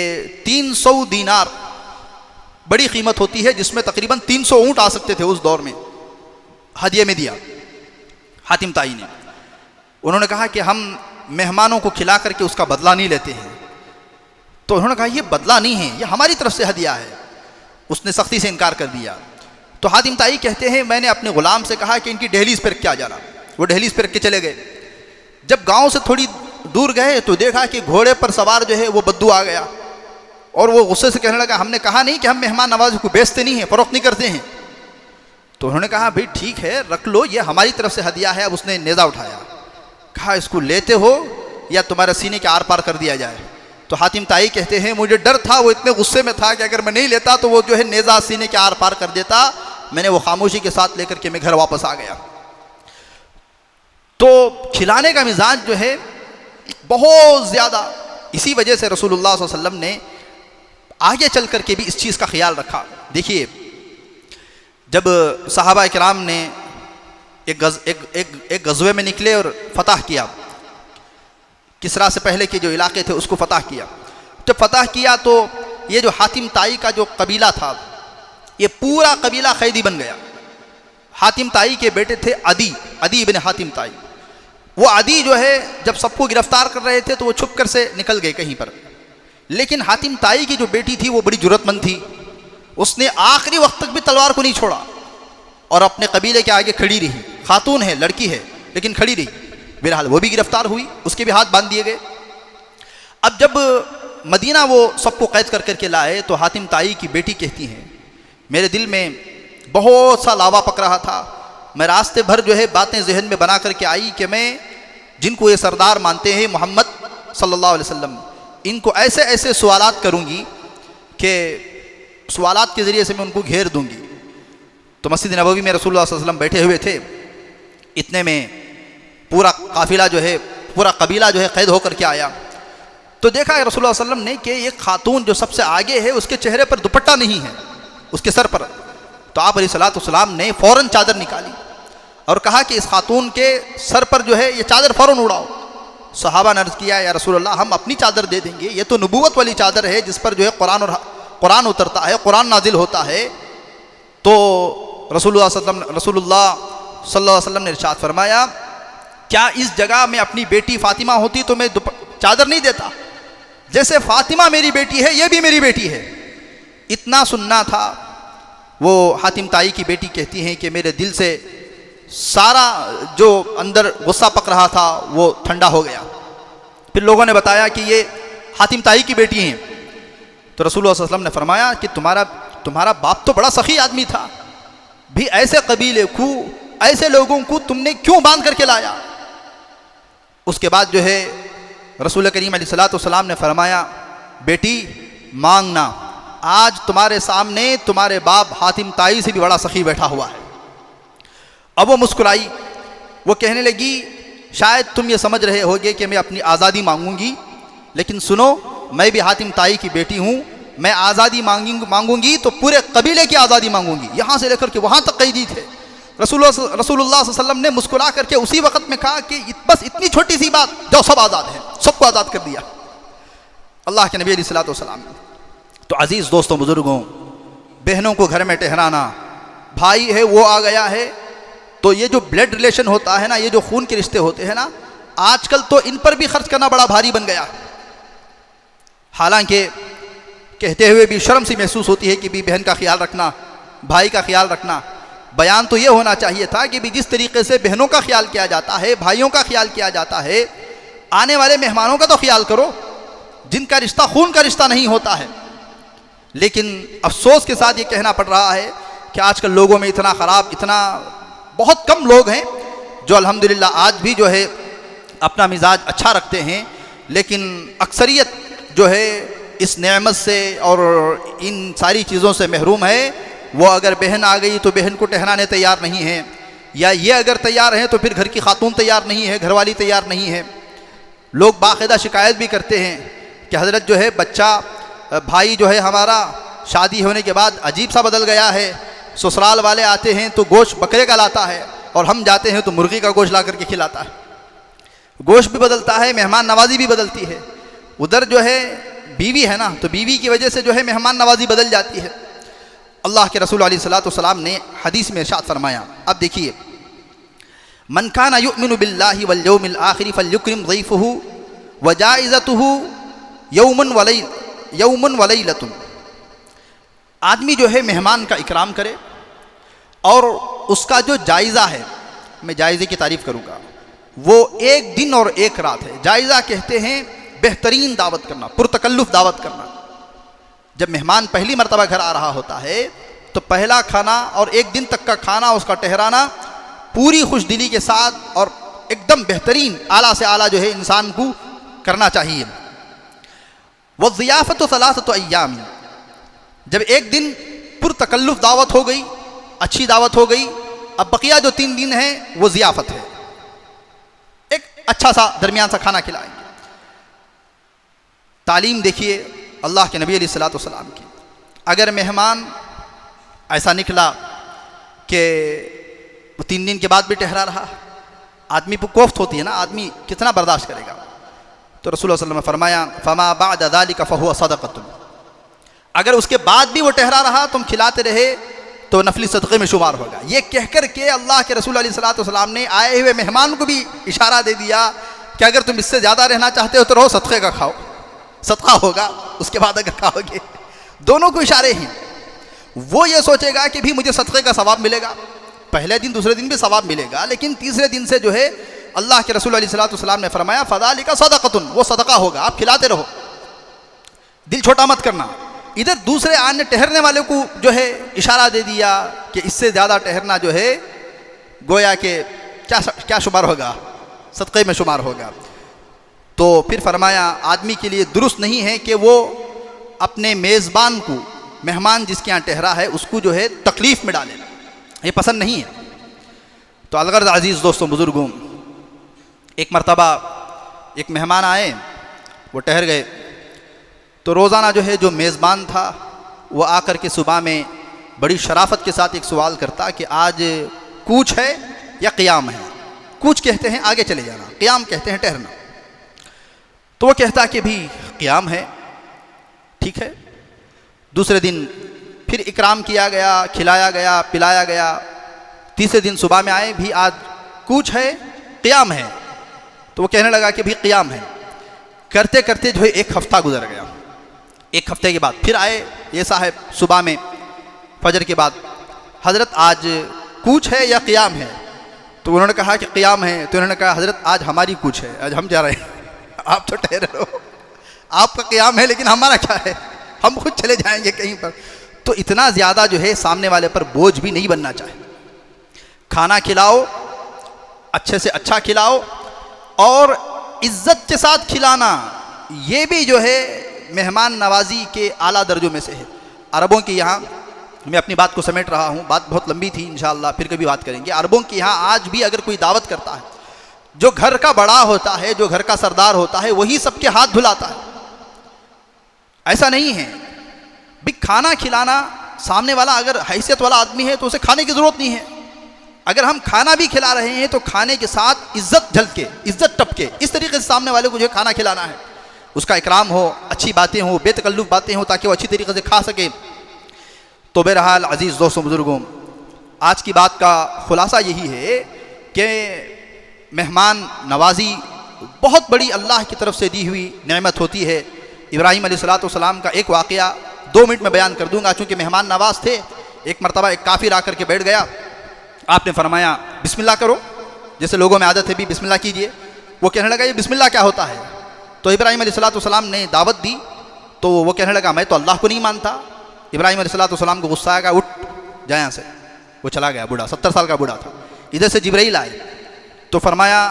A: 300 دینار بڑی قیمت ہوتی ہے، جس میں تقریباً 300 اونٹ آ سکتے تھے اس دور میں، ہدیے میں دیا حاتم طائی نے۔ انہوں نے کہا کہ ہم مہمانوں کو کھلا کر کے اس کا بدلہ نہیں لیتے ہیں۔ تو انہوں نے کہا یہ بدلہ نہیں ہے، یہ ہماری طرف سے ہدیہ ہے۔ اس نے سختی سے انکار کر دیا۔ تو حاتم طائی کہتے ہیں میں نے اپنے غلام سے کہا کہ ان کی دہلیز پر کیا جانا، وہ دہلیز پر رکھ کے چلے گئے۔ جب گاؤں سے تھوڑی دور گئے تو دیکھا کہ گھوڑے پر سوار جو ہے وہ بدو آ گیا، اور وہ غصے سے کہنے لگا ہم نے کہا نہیں کہ ہم مہمان نوازی کو بیچتے نہیں ہیں، فروخت نہیں کرتے ہیں۔ تو انہوں نے کہا بھئی ٹھیک ہے رکھ لو، یہ ہماری طرف سے ہدیہ ہے۔ اب اس نے نیزہ اٹھایا، کہا اس کو لیتے ہو یا تمہارے سینے کے آر پار کر دیا جائے۔ تو حاتم طائی کہتے ہیں مجھے ڈر تھا، وہ اتنے غصے میں تھا کہ اگر میں نہیں لیتا تو وہ جو ہے نیزہ سینے کے آر پار کر دیتا۔ میں نے وہ خاموشی کے ساتھ لے کر کے میں گھر واپس آ گیا۔ تو کھلانے کا مزاج جو ہے بہت زیادہ، اسی وجہ سے رسول اللہ صلی اللہ علیہ وسلم نے آگے چل کر کے بھی اس چیز کا خیال رکھا۔ دیکھیے جب صحابہ کرام نے ایک غزوے میں نکلے اور فتح کیا، کسرا سے پہلے کے جو علاقے تھے اس کو فتح کیا، جب فتح کیا تو یہ جو حاتم طائی کا جو قبیلہ تھا یہ پورا قبیلہ قیدی بن گیا۔ حاتم طائی کے بیٹے تھے عدی ابن حاتم طائی، وہ عدی جو ہے جب سب کو گرفتار کر رہے تھے تو وہ چھپ کر سے نکل گئے کہیں پر، لیکن حاتم طائی کی جو بیٹی تھی وہ بڑی جرأت مند تھی، اس نے آخری وقت تک بھی تلوار کو نہیں چھوڑا اور اپنے قبیلے کے آگے کھڑی رہی۔ خاتون ہے، لڑکی ہے، لیکن کھڑی رہی۔ بہرحال وہ بھی گرفتار ہوئی، اس کے بھی ہاتھ باندھ دیے گئے۔ اب جب مدینہ وہ سب کو قید کر کے لائے تو حاتم طائی کی بیٹی کہتی ہیں میرے دل میں بہت سا لاوا پک رہا تھا، میں راستے بھر جو ہے باتیں ذہن میں بنا کر کے آئی کہ میں جن کو یہ سردار مانتے ہیں محمد صلی اللہ علیہ وسلم، ان کو ایسے ایسے سوالات کروں گی کہ سوالات کے ذریعے سے میں ان کو گھیر دوں گی۔ تو مسجد نبوی میں رسول اللہ صلی اللہ علیہ وسلم بیٹھے ہوئے تھے، اتنے میں پورا قافلہ جو ہے، پورا قبیلہ جو ہے قید ہو کر کے آیا۔ تو دیکھا ہے رسول اللہ صلی اللہ علیہ وسلم نے کہ ایک خاتون جو سب سے آگے ہے اس کے چہرے پر دوپٹہ نہیں ہے، اس کے سر پر۔ تو آپ علیہ الصلوۃ والسلام نے فوراً چادر نکالی اور کہا کہ اس خاتون کے سر پر جو ہے یہ چادر فوراً اڑاؤ۔ صحابہ نے عرض کیا یا رسول اللہ ہم اپنی چادر دے دیں گے، یہ تو نبوت والی چادر ہے جس پر جو ہے قرآن اترتا ہے، قرآن نازل ہوتا ہے۔ تو رسول اللہ صلی اللہ علیہ وسلم نے ارشاد فرمایا کیا اس جگہ میں اپنی بیٹی فاطمہ ہوتی تو میں چادر نہیں دیتا؟ جیسے فاطمہ میری بیٹی ہے یہ بھی میری بیٹی ہے۔ اتنا سننا تھا۔ وہ حاتم طائی کی بیٹی کہتی ہیں کہ میرے دل سے سارا جو اندر غصہ پک رہا تھا وہ ٹھنڈا ہو گیا۔ پھر لوگوں نے بتایا کہ یہ حاتم طائی کی بیٹی ہیں۔ تو رسول اللہ صلی اللہ علیہ وسلم نے فرمایا کہ تمہارا باپ تو بڑا سخی آدمی تھا، بھی ایسے قبیلے کو، ایسے لوگوں کو تم نے کیوں باندھ کر کے لایا؟ اس کے بعد جو ہے رسول کریم علیہ الصلوۃ والسلام نے فرمایا بیٹی مانگنا، آج تمہارے سامنے تمہارے باپ حاتم طائی سے بھی بڑا سخی بیٹھا ہوا ہے۔ اب وہ مسکرائی، وہ کہنے لگی شاید تم یہ سمجھ رہے ہوگے کہ میں اپنی آزادی مانگوں گی، لیکن سنو میں بھی حاتم طائی کی بیٹی ہوں، میں آزادی مانگوں گی تو پورے قبیلے کی آزادی مانگوں گی، یہاں سے لے کر کے وہاں تک قیدی تھے۔ رسول اللہ صلی اللہ علیہ وسلم نے مسکرا کر کے اسی وقت میں کہا کہ بس اتنی چھوٹی سی بات، جو سب آزاد ہیں، سب کو آزاد کر دیا اللہ کے نبی علیہ الصلوۃ والسلام نے۔ تو عزیز دوستوں بزرگوں، بہنوں کو گھر میں ٹھہرانا، بھائی ہے وہ آ گیا ہے تو یہ جو بلڈ ریلیشن ہوتا ہے نا، یہ جو خون کے رشتے ہوتے ہیں نا، آج کل تو ان پر بھی خرچ کرنا بڑا بھاری بن گیا۔ حالانکہ کہتے ہوئے بھی شرم سی محسوس ہوتی ہے کہ بھی بہن کا خیال رکھنا، بھائی کا خیال رکھنا۔ بیان تو یہ ہونا چاہیے تھا کہ بھی جس طریقے سے بہنوں کا خیال کیا جاتا ہے، بھائیوں کا خیال کیا جاتا ہے، آنے والے مہمانوں کا تو خیال کرو جن کا رشتہ خون کا رشتہ نہیں ہوتا ہے۔ لیکن افسوس کے ساتھ یہ کہنا پڑ رہا ہے کہ آج کل لوگوں میں اتنا خراب، اتنا بہت کم لوگ ہیں جو الحمدللہ آج بھی جو ہے اپنا مزاج اچھا رکھتے ہیں، لیکن اکثریت جو ہے اس نعمت سے اور ان ساری چیزوں سے محروم ہے۔ وہ اگر بہن آ گئی تو بہن کو ٹہرانے تیار نہیں ہے، یا یہ اگر تیار ہیں تو پھر گھر کی خاتون تیار نہیں ہے، گھر والی تیار نہیں ہے۔ لوگ باقاعدہ شکایت بھی کرتے ہیں کہ حضرت جو ہے بچہ بھائی جو ہے ہمارا شادی ہونے کے بعد عجیب سا بدل گیا ہے، سسرال والے آتے ہیں تو گوشت بکرے کا لاتا ہے اور ہم جاتے ہیں تو مرغی کا گوشت لا کر کے کھلاتا ہے۔ گوشت بھی بدلتا ہے، مہمان نوازی بھی بدلتی ہے۔ ادھر جو ہے بیوی ہے نا، تو بیوی کی وجہ سے جو ہے مہمان نوازی بدل جاتی ہے۔ اللہ کے رسول علیہ الصلوۃ والسلام نے حدیث میں ارشاد فرمایا، اب دیکھیے، من کان یؤمن باللہ والیوم الآخر فلیکرم ضیفہ وجائزتہ یوم ولیلۃ۔ آدمی جو ہے مہمان کا اکرام کرے اور اس کا جو جائزہ ہے، میں جائزے کی تعریف کروں گا، وہ ایک دن اور ایک رات ہے۔ جائزہ کہتے ہیں بہترین دعوت کرنا، پرتکلف دعوت کرنا۔ جب مہمان پہلی مرتبہ گھر آ رہا ہوتا ہے تو پہلا کھانا اور ایک دن تک کا کھانا، اس کا ٹہرانا پوری خوش دلی کے ساتھ اور ایک دم بہترین اعلیٰ سے اعلیٰ جو ہے انسان کو کرنا چاہیے۔ وَالضِّيَافَةُ ثَلَاثَةُ أَيَّامٍ، جب ایک دن پرتکلف دعوت ہو گئی، اچھی دعوت ہو گئی، اب بقیہ جو 3 دن ہیں وہ ضیافت ہے، ایک اچھا سا درمیان سا کھانا کھلائیں گے۔ تعلیم دیکھیے اللہ کے نبی علیہ الصلوۃ والسلام کی۔ اگر مہمان ایسا نکلا کہ وہ 3 دن کے بعد بھی ٹہرا رہا، آدمی پہ کوفت ہوتی ہے نا، آدمی کتنا برداشت کرے گا؟ تو رسول اللہ صلی اللہ علیہ وسلم نے فرمایا فما بعد ذلك فهو صدقۃ، اگر اس کے بعد بھی وہ ٹہرا رہا، تم کھلاتے رہے تو نفلی صدقے میں شمار ہوگا۔ یہ کہہ کر کے اللہ کے رسول علیہ الصلوۃ والسلام نے آئے ہوئے مہمان کو بھی اشارہ دے دیا کہ اگر تم اس سے زیادہ رہنا چاہتے ہو تو رہو، صدقے کا کھاؤ، صدقہ ہوگا اس کے بعد اگر کھاؤ گے۔ دونوں کو اشارے ہیں۔ وہ یہ سوچے گا کہ بھی مجھے صدقے کا ثواب ملے گا، پہلے دن دوسرے دن بھی ثواب ملے گا، لیکن تیسرے دن سے جو ہے اللہ کے رسول علیہ الصلوۃ والسلام نے فرمایا فذالک صدقۃ، وہ صدقہ ہوگا، آپ کھلاتے رہو، دل چھوٹا مت کرنا۔ ادھر دوسرے آنے ٹہرنے والے کو جو ہے اشارہ دے دیا کہ اس سے زیادہ ٹہرنا جو ہے گویا کہ کیا شمار ہوگا، صدقے میں شمار ہوگا۔ تو پھر فرمایا آدمی کے لیے درست نہیں ہے کہ وہ اپنے میزبان کو، مہمان جس کے یہاں ٹہرا ہے، اس کو جو ہے تکلیف میں ڈالے، یہ پسند نہیں ہے۔ تو الغرض عزیز دوستوں بزرگوں، ایک مرتبہ ایک مہمان آئے، وہ ٹھہر گئے، تو روزانہ جو ہے جو میزبان تھا وہ آ کر کے صبح میں بڑی شرافت کے ساتھ ایک سوال کرتا کہ آج کوچ ہے یا قیام ہے؟ کوچ کہتے ہیں آگے چلے جانا، قیام کہتے ہیں ٹھہرنا۔ تو وہ کہتا کہ بھی قیام ہے، ٹھیک ہے۔ دوسرے دن پھر اکرام کیا گیا، کھلایا گیا، پلایا گیا۔ تیسرے دن صبح میں آئے، بھی آج کوچ ہے قیام ہے؟ تو وہ کہنے لگا کہ بھی قیام ہے۔ کرتے کرتے جو ہے ایک ہفتہ گزر گیا۔ ایک ہفتے کے بعد پھر آئے یہ صاحب صبح میں فجر کے بعد، حضرت آج کوچ ہے یا قیام ہے؟ تو انہوں نے کہا کہ قیام ہے۔ تو انہوں نے کہا حضرت آج ہماری کوچ ہے، آج ہم جا رہے ہیں، آپ تو ٹھہرے رہو، آپ کا قیام ہے لیکن ہمارا کیا ہے، ہم خود چلے جائیں گے کہیں پر۔ تو اتنا زیادہ جو ہے سامنے والے پر بوجھ بھی نہیں بننا چاہے۔ کھانا کھلاؤ، اچھے سے اچھا کھلاؤ، اور عزت کے ساتھ کھلانا، یہ بھی جو ہے مہمان نوازی کے اعلیٰ درجوں میں سے ہے۔ عربوں کے یہاں، میں اپنی بات کو سمیٹ رہا ہوں، بات بہت لمبی تھی، انشاءاللہ پھر کبھی بات کریں گے۔ عربوں کے یہاں آج بھی اگر کوئی دعوت کرتا ہے، جو گھر کا بڑا ہوتا ہے، جو گھر کا سردار ہوتا ہے، وہی سب کے ہاتھ دھلاتا ہے۔ ایسا نہیں ہے بھی کھانا کھلانا، سامنے والا اگر حیثیت والا آدمی ہے تو اسے کھانے کی ضرورت نہیں ہے۔ اگر ہم کھانا بھی کھلا رہے ہیں تو کھانے کے ساتھ عزت جھلک کے، عزت ٹپ کے، اس طریقے سے سامنے والے کو جو ہے کھانا کھلانا ہے، اس کا اکرام ہو، اچھی باتیں ہوں، بے تکلف باتیں ہوں، تاکہ وہ اچھی طریقے سے کھا سکے۔ تو بہرحال عزیز دوستوں بزرگوں، آج کی بات کا خلاصہ یہی ہے کہ مہمان نوازی بہت بڑی اللہ کی طرف سے دی ہوئی نعمت ہوتی ہے۔ ابراہیم علیہ السلام کا ایک واقعہ 2 منٹ میں بیان کر دوں گا، چونکہ مہمان نواز تھے۔ ایک مرتبہ ایک کافر آ کر کے بیٹھ گیا، آپ نے فرمایا بسم اللہ کرو، جیسے لوگوں میں عادت ہے بھی بسم اللہ کیجئے۔ وہ کہنے لگا یہ بسم اللہ کیا ہوتا ہے؟ تو ابراہیم علیہ السلام نے دعوت دی، تو وہ کہنے لگا میں تو اللہ کو نہیں مانتا۔ ابراہیم علیہ السلام کو غصہ آیا، اٹھ جا یہاں سے۔ وہ چلا گیا، بوڑھا 70 سال کا بوڑھا تھا۔ ادھر سے جبرائیل آئے تو فرمایا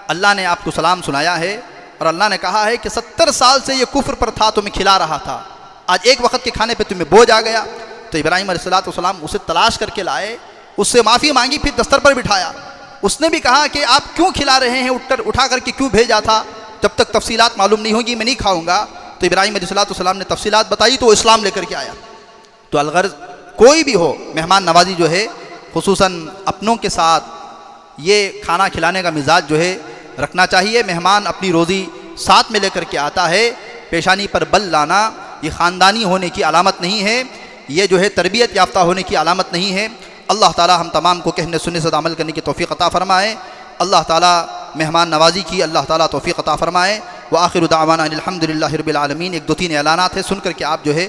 A: اللہ نے آپ کو سلام سنایا ہے، اور اللہ نے کہا ہے کہ 70 سال سے یہ کفر پر تھا، تمہیں کھلا رہا تھا، آج ایک وقت کے کھانے پہ تمہیں بوجھ آ گیا۔ تو ابراہیم علیہ السلام اسے تلاش کر کے لائے، اس سے معافی مانگی، پھر دستر پر بٹھایا۔ اس نے بھی کہا کہ آپ کیوں کھلا رہے ہیں، اٹھا کر کے کیوں بھیجا تھا؟ جب تک تفصیلات معلوم نہیں ہوگی میں نہیں کھاؤں گا۔ تو ابراہیم علیہ السلام نے تفصیلات بتائی تو وہ اسلام لے کر کے آیا۔ تو الغرض کوئی بھی ہو، مہمان نوازی جو ہے خصوصاً اپنوں کے ساتھ یہ کھانا کھلانے کا مزاج جو ہے رکھنا چاہیے۔ مہمان اپنی روزی ساتھ میں لے کر کے آتا ہے، پیشانی پر بل لانا یہ خاندانی ہونے کی علامت نہیں ہے، یہ جو ہے تربیت یافتہ ہونے کی علامت نہیں ہے۔ اللہ تعالی ہم تمام کو کہنے سننے سے عمل کرنے کی توفیق عطا فرمائے۔ اللہ تعالی مہمان نوازی کی اللہ تعالی توفیق عطا فرمائے۔ وآخر دعوانا الحمدللہ رب العالمین۔ 1 2 3 اعلانات ہیں، سن کر کے آپ جو ہے